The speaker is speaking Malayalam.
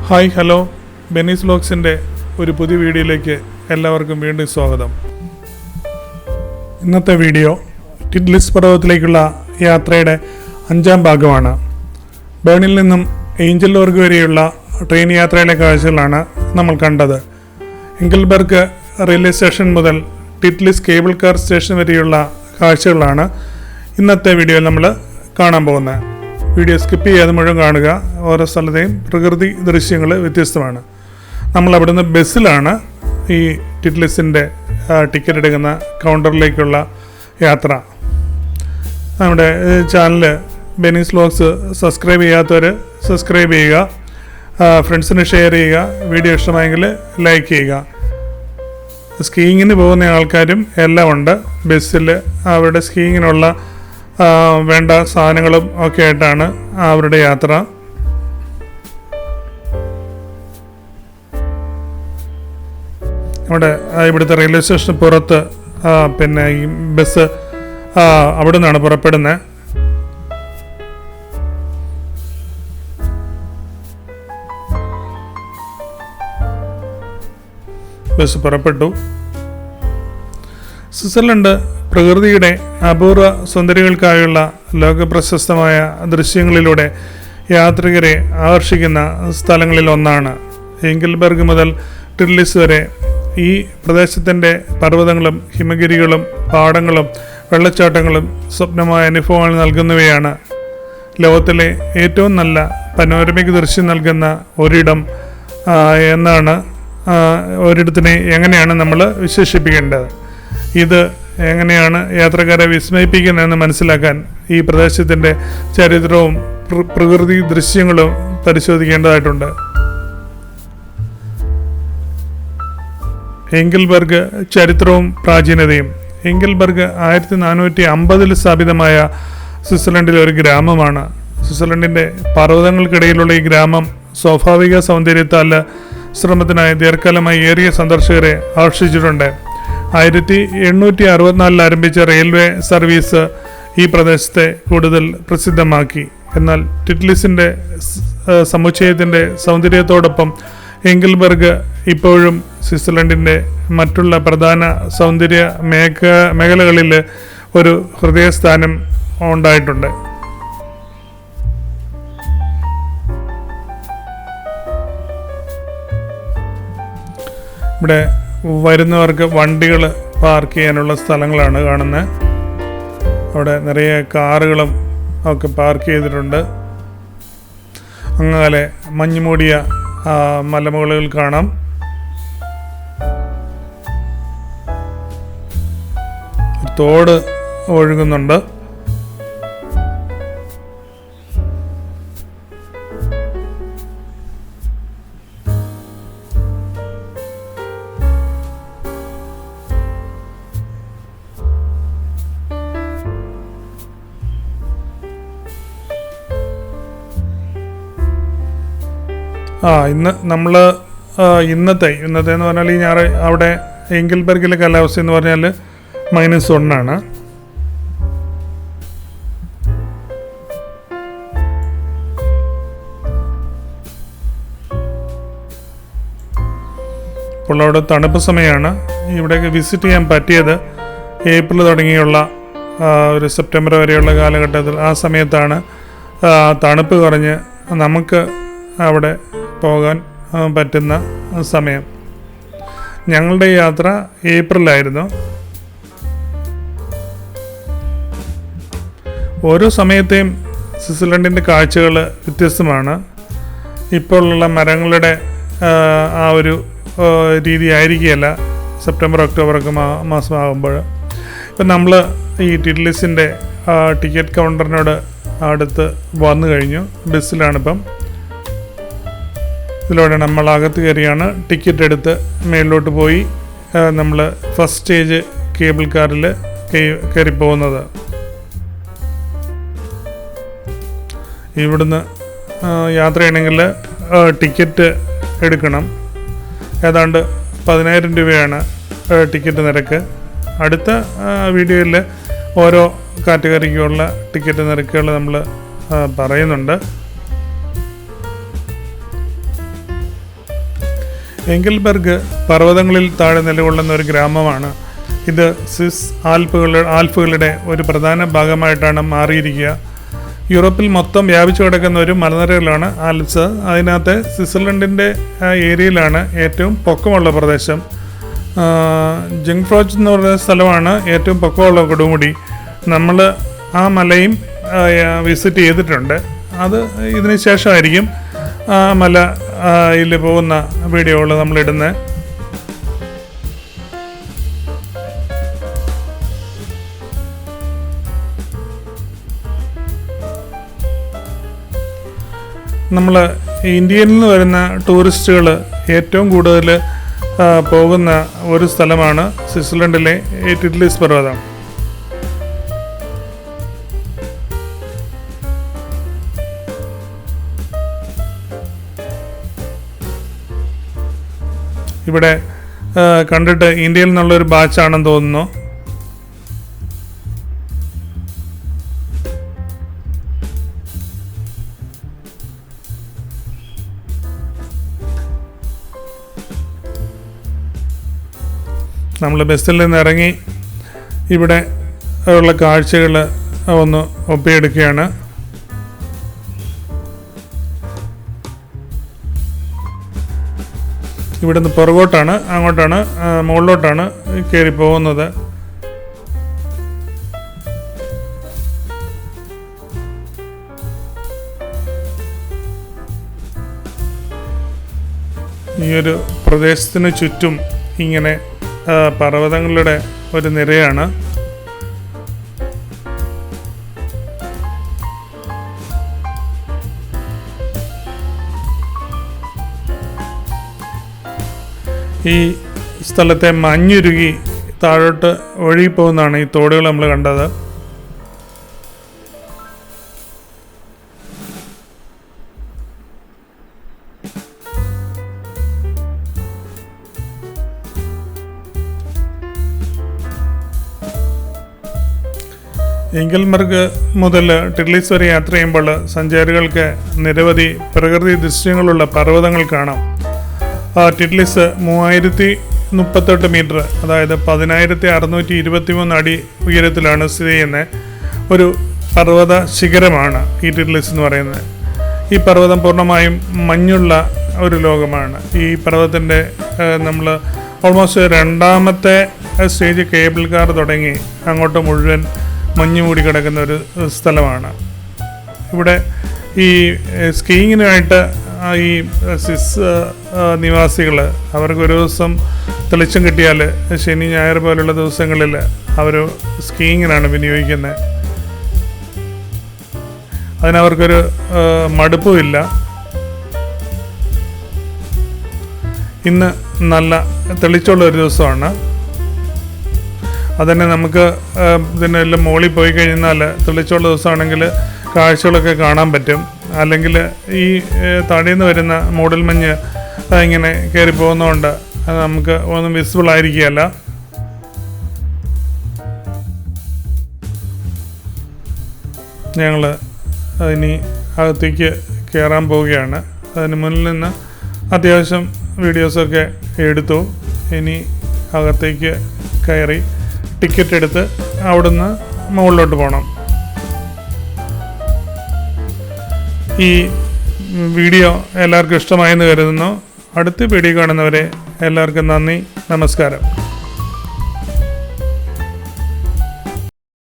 ഹായ് ഹലോ ബെനീസ് വ്ലോഗ്സിൻ്റെ ഒരു പുതിയ വീഡിയോയിലേക്ക് എല്ലാവർക്കും വീണ്ടും സ്വാഗതം. ഇന്നത്തെ വീഡിയോ ടിറ്റ്ലിസ് പർവ്വതത്തിലേക്കുള്ള യാത്രയുടെ 5ാം ഭാഗമാണ്. ബേണിൽ നിന്നും ഏഞ്ചൽ ഓർഗ് വരെയുള്ള ട്രെയിൻ യാത്രയിലെ കാഴ്ചകളാണ് നമ്മൾ കണ്ടത്. എങ്കിൾബർഗ് റെയിൽവേ സ്റ്റേഷൻ മുതൽ ടിറ്റ്ലിസ് കേബിൾ കാർ സ്റ്റേഷൻ വരെയുള്ള കാഴ്ചകളാണ് ഇന്നത്തെ വീഡിയോയിൽ നമ്മൾ കാണാൻ പോകുന്നത്. വീഡിയോ സ്കിപ്പ് ചെയ്യാതെ മുഴുവൻ കാണുക. ഓരോ സ്ഥലത്തെയും പ്രകൃതി ദൃശ്യങ്ങൾ വ്യത്യസ്തമാണ്. നമ്മൾ അവിടുന്ന് ബസ്സിലാണ് ഈ ടിറ്റ്ലിസിൻ്റെ ടിക്കറ്റ് എടുക്കുന്ന കൗണ്ടറിലേക്കുള്ള യാത്ര. നമ്മുടെ ചാനൽ ബെനീസ് വ്ലോഗ്സ് സബ്സ്ക്രൈബ് ചെയ്യാത്തവർ സബ്സ്ക്രൈബ് ചെയ്യുക, ഫ്രണ്ട്സിന് ഷെയർ ചെയ്യുക, വീഡിയോ ഇഷ്ടമായെങ്കിൽ ലൈക്ക് ചെയ്യുക. സ്കീയിങ്ങിന് പോകുന്ന ആൾക്കാരും എല്ലാം ഉണ്ട് ബസ്സിൽ. അവരുടെ സ്കീയിങ്ങിനുള്ള വേണ്ട സാധനങ്ങളും ഒക്കെ ആയിട്ടാണ് അവരുടെ യാത്ര. ഇവിടുത്തെ റെയിൽവേ സ്റ്റേഷന് പുറത്ത് പിന്നെ ഈ ബസ് അവിടെ നിന്നാണ് പുറപ്പെടുന്നത്. ബസ് പുറപ്പെട്ടു. സ്വിറ്റ്സർലൻഡ് പ്രകൃതിയുടെ അപൂർവ സൗന്ദര്യങ്ങൾക്കായുള്ള ലോകപ്രശസ്തമായ ദൃശ്യങ്ങളിലൂടെ യാത്രികരെ ആകർഷിക്കുന്ന സ്ഥലങ്ങളിൽ ഒന്നാണ്. എങ്കിൾബർഗ് മുതൽ ടിറ്റ്ലിസ് വരെ ഈ പ്രദേശത്തിൻ്റെ പർവ്വതങ്ങളും ഹിമഗിരികളും പാടങ്ങളും വെള്ളച്ചാട്ടങ്ങളും സ്വപ്നമായ അനുഭവങ്ങൾ നൽകുന്നവയാണ്. ലോകത്തിലെ ഏറ്റവും നല്ല പനോരമിക് ദൃശ്യം നൽകുന്ന ഒരിടം എന്നാണ് ഒരിടത്തിനെ എങ്ങനെയാണ് നമ്മൾ വിശേഷിപ്പിക്കേണ്ടത്. ഇത് എങ്ങനെയാണ് യാത്രക്കാരെ വിസ്മയിപ്പിക്കുന്നതെന്ന് മനസ്സിലാക്കാൻ ഈ പ്രദേശത്തിൻ്റെ ചരിത്രവും പ്രകൃതി ദൃശ്യങ്ങളും പരിശോധിക്കേണ്ടതായിട്ടുണ്ട്. എങ്കിൾബർഗ് ചരിത്രവും പ്രാചീനതയും. എങ്കിൾബർഗ് 1450 സ്ഥാപിതമായ സ്വിറ്റ്സർലൻഡിലെ ഒരു ഗ്രാമമാണ്. സ്വിറ്റ്സർലൻഡിൻ്റെ പർവ്വതങ്ങൾക്കിടയിലുള്ള ഈ ഗ്രാമം സ്വാഭാവിക സൗന്ദര്യത്താൽ ശ്രമത്തിനായി ദീർഘകാലമായി ഏറിയ സന്ദർശകരെ ആകർഷിച്ചിട്ടുണ്ട്. 1864 ആരംഭിച്ച റെയിൽവേ സർവീസ് ഈ പ്രദേശത്തെ കൂടുതൽ പ്രസിദ്ധമാക്കി. എന്നാൽ ടിറ്റ്ലിസിൻ്റെ സമുച്ചയത്തിൻ്റെ സൗന്ദര്യത്തോടൊപ്പം എങ്കിൾബർഗ് ഇപ്പോഴും സ്വിറ്റ്സർലൻഡിൻ്റെ മറ്റുള്ള പ്രധാന സൗന്ദര്യ മേഖലകളിൽ ഒരു ഹൃദയസ്ഥാനം ഉണ്ടായിട്ടുണ്ട്. ഇവിടെ വരുന്നവർക്ക് വണ്ടികൾ പാർക്ക് ചെയ്യാനുള്ള സ്ഥലങ്ങളാണ് കാണുന്നത്. അവിടെ നിറയെ കാറുകളും ഒക്കെ പാർക്ക് ചെയ്തിട്ടുണ്ട്. അങ്ങനെ മഞ്ഞുമൂടിയ മലമുകളിൽ കാണാം. തോട് ഒഴുകുന്നുണ്ട്. ഇന്നത്തെ എന്ന് പറഞ്ഞാൽ ഈ അവിടെ എങ്കിൾബർഗിലെ കാലാവസ്ഥ എന്ന് പറഞ്ഞാൽ -1 ഇപ്പോൾ അവിടെ തണുപ്പ് സമയമാണ്. ഇവിടെ വിസിറ്റ് ചെയ്യാൻ പറ്റിയത് ഏപ്രിൽ തുടങ്ങിയുള്ള ഒരു സെപ്റ്റംബർ വരെയുള്ള കാലഘട്ടത്തിൽ. ആ സമയത്താണ് തണുപ്പ് കുറഞ്ഞ് നമുക്ക് അവിടെ പോകാൻ പറ്റുന്ന സമയം. ഞങ്ങളുടെ യാത്ര ഏപ്രിലായിരുന്നു. ഓരോ സമയത്തെയും സ്വിറ്റ്സർലൻഡിൻ്റെ കാഴ്ചകൾ വ്യത്യസ്തമാണ്. ഇപ്പോഴുള്ള മരങ്ങളുടെ ആ ഒരു രീതി ആയിരിക്കുകയല്ല സെപ്റ്റംബർ ഒക്ടോബറൊക്കെ മാസമാകുമ്പോൾ. ഇപ്പം നമ്മൾ ഈ ടിറ്റ്ലിസിൻ്റെ ടിക്കറ്റ് കൗണ്ടറിനോട് അടുത്ത് വന്നു കഴിഞ്ഞു. ബസ്സിലാണിപ്പം. ഇതിലൂടെ നമ്മൾ അകത്ത് കയറിയാണ് ടിക്കറ്റ് എടുത്ത് മേളിലോട്ട് പോയി നമ്മൾ ഫസ്റ്റ് സ്റ്റേജ് കേബിൾ കാറിൽ കയറി പോകുന്നത്. ഇവിടുന്ന് യാത്ര ചെയ്യണമെങ്കിൽ ടിക്കറ്റ് എടുക്കണം. ഏതാണ്ട് 10,000 രൂപയാണ് ടിക്കറ്റ് നിരക്ക്. അടുത്ത വീഡിയോയിൽ ഓരോ കാറ്റഗറിക്കുള്ള ടിക്കറ്റ് നിരക്കുകൾ നമ്മൾ പറയുന്നുണ്ട്. എങ്കിൽബർഗ് പർവ്വതങ്ങളിൽ താഴെ നിലകൊള്ളുന്ന ഒരു ഗ്രാമമാണ്. ഇത് സ്വിസ് ആൽപ്പുകളുടെ ഒരു പ്രധാന ഭാഗമായിട്ടാണ് മാറിയിരിക്കുക. യൂറോപ്പിൽ മൊത്തം വ്യാപിച്ചു കിടക്കുന്ന ഒരു മലനിരകളാണ് ആൽപ്സ്. അതിനകത്ത് സ്വിറ്റ്സർലൻഡിൻ്റെ ഏരിയയിലാണ് ഏറ്റവും പൊക്കമുള്ള പ്രദേശം. ജങ്ഫ്രോച്ച് എന്ന് പറയുന്ന സ്ഥലമാണ് ഏറ്റവും പൊക്കമുള്ള കൊടുമുടി. നമ്മൾ ആ മലയും വിസിറ്റ് ചെയ്തിട്ടുണ്ട്. അത് ഇതിന് ശേഷമായിരിക്കും ആ മലയിൽ പോകുന്ന വീഡിയോകൾ നമ്മളിടുന്നത്. നമ്മൾ ഇന്ത്യയിൽ നിന്ന് വരുന്ന ടൂറിസ്റ്റുകൾ ഏറ്റവും കൂടുതൽ പോകുന്ന ഒരു സ്ഥലമാണ് സ്വിറ്റ്സർലൻഡിലെ ടിറ്റ്ലിസ് പർവ്വതം. ഇവിടെ കണ്ടിട്ട് ഇന്ത്യയിൽ നിന്നുള്ളൊരു ബാച്ചാണെന്ന് തോന്നുന്നു. നമ്മൾ ബസ്സിൽ നിന്ന് ഇറങ്ങി ഇവിടെ ഉള്ള കാഴ്ചകൾ ഒന്ന് ഒപ്പിയെടുക്കുകയാണ്. ഇവിടുന്ന് പുറകോട്ടാണ്, അങ്ങോട്ടാണ്, മുകളിലോട്ടാണ് കയറി പോകുന്നത്. ഈ ഒരു പ്രദേശത്തിന് ചുറ്റും ഇങ്ങനെ പർവ്വതങ്ങളുടെ ഒരു നിരയാണ്. ഈ സ്ഥലത്തെ മഞ്ഞുരുകി താഴോട്ട് ഒഴുകിപ്പോകുന്നതാണ് ഈ തോടുകൾ നമ്മൾ കണ്ടത്. എങ്കിൽബർഗ് മുതൽ ടിറ്റ്ലിസ് വരെ യാത്ര ചെയ്യുമ്പോൾ സഞ്ചാരികൾക്ക് നിരവധി പ്രകൃതി ദൃശ്യങ്ങളുള്ള പർവ്വതങ്ങൾ കാണാം. ടിറ്റ്ലിസ് 3038 മീറ്റർ, അതായത് 10623 അടി ഉയരത്തിലാണ് സ്ഥിതി ചെയ്യുന്നത്. ഒരു പർവ്വത ശിഖരമാണ് ഈ ടിറ്റ്ലിസ് എന്ന് പറയുന്നത്. ഈ പർവ്വതം പൂർണ്ണമായും മഞ്ഞുള്ള ഒരു ലോകമാണ്. ഈ പർവ്വതത്തിൻ്റെ നമ്മൾ ഓൾമോസ്റ്റ് രണ്ടാമത്തെ സ്റ്റേജ് കേബിൾ കാർ തുടങ്ങി അങ്ങോട്ട് മുഴുവൻ മഞ്ഞ് മൂടി കിടക്കുന്ന ഒരു സ്ഥലമാണ്. ഇവിടെ ഈ സ്കീയിങ്ങിനായിട്ട് ഈ സ്വിസ് നിവാസികൾ അവർക്ക് ഒരു ദിവസം തെളിച്ചം കിട്ടിയാൽ ശനി ഞായർ പോലുള്ള ദിവസങ്ങളിൽ അവർ സ്കീയിങ്ങിനാണ് വിനിയോഗിക്കുന്നത്. അതിനവർക്കൊരു മടുപ്പുമില്ല. ഇന്ന് നല്ല തെളിച്ചുള്ള ഒരു ദിവസമാണ്. അതന്നെ നമുക്ക് ഇതിനെല്ലാം മുകളിൽ പോയി കഴിഞ്ഞാൽ തെളിച്ചുള്ള ദിവസമാണെങ്കിൽ കാഴ്ചകളൊക്കെ കാണാൻ പറ്റും. അല്ലെങ്കിൽ ഈ താഴെ നിന്ന് വരുന്ന മൂടൽമഞ്ഞ് ഇങ്ങനെ കയറി പോകുന്നതുകൊണ്ട് നമുക്ക് ഒന്നും വിസിബിൾ ആയിരിക്കുകയല്ല. ഞങ്ങൾ ഇനി അകത്തേക്ക് കയറാൻ പോവുകയാണ്. അതിന് മുന്നിൽ നിന്ന് അത്യാവശ്യം വീഡിയോസൊക്കെ എടുത്തു. ഇനി അകത്തേക്ക് കയറി ടിക്കറ്റ് എടുത്ത് അവിടുന്ന് മുകളിലോട്ട് പോകണം. ഈ വീഡിയോ എല്ലാവർക്കും ഇഷ്ടമായെന്ന് കരുതുന്നു. അടുത്ത വീഡിയോ കാണുന്നവരെ എല്ലാവർക്കും നന്ദി, നമസ്കാരം.